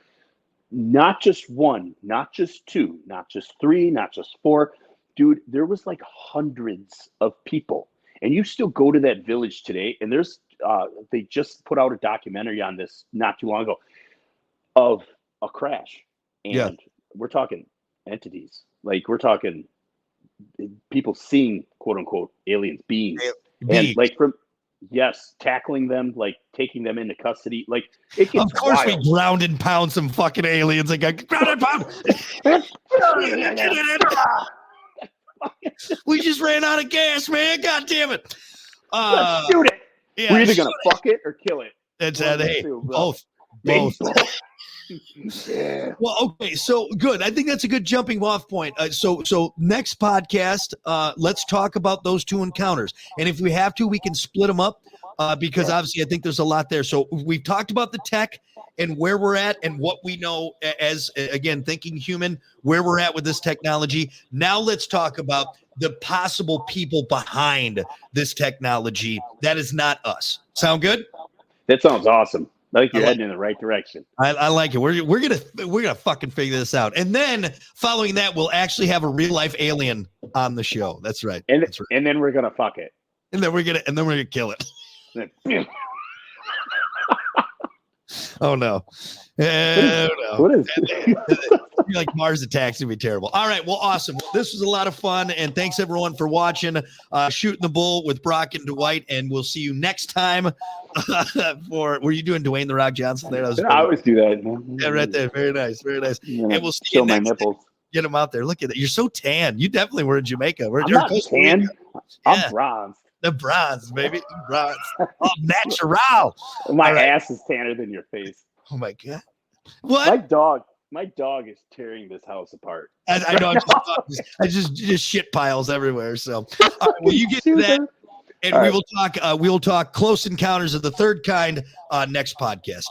not just one, not just two, not just three, not just four, dude, there was like hundreds of people. And you still go to that village today, and there's they just put out a documentary on this not too long ago of a crash. And we're talking entities. Like we're talking people seeing quote unquote aliens, beings. And like tackling them, like taking them into custody. Like it gets of course wild. We ground and pound some fucking aliens. Like ground and pound. We just ran out of gas, man. God damn it. Let's shoot it. Yeah, we're either gonna fuck it or kill it. That's both. Yeah. Well, okay, so good. I think that's a good jumping off point. So next podcast, let's talk about those two encounters, and if we have to, we can split them up because obviously I think there's a lot there. So we've talked about the tech and where we're at and what we know as, again, thinking human, where we're at with this technology. Now let's talk about the possible people behind this technology that is not us. Sound good? That sounds awesome. I think you're heading in the right direction. I like it. We're gonna fucking figure this out, and then following that, we'll actually have a real life alien on the show. That's right. And that's right. And then we're gonna fuck it. And then we're gonna kill it. Oh no! What is like Mars attacks would be terrible. All right, well, awesome. Well, this was a lot of fun, and thanks everyone for watching Shooting the Bull with Brock and Dwight, and we'll see you next time. Were you doing Dwayne the Rock Johnson there? I always do that. Yeah, right there. Very nice, very nice. Yeah, and we'll see you next my nipples. Time. Get them out there. Look at that. You're so tan. You definitely were in Jamaica. I'm not tan. I'm bronzed. The bronze, baby. The bronze. Oh, natural. My right. ass is tanner than your face. Oh my God. What? My dog is tearing this house apart. I know. I just shit piles everywhere. So, all right, well, you get to that, and we will talk. We will talk Close Encounters of the Third Kind next podcast.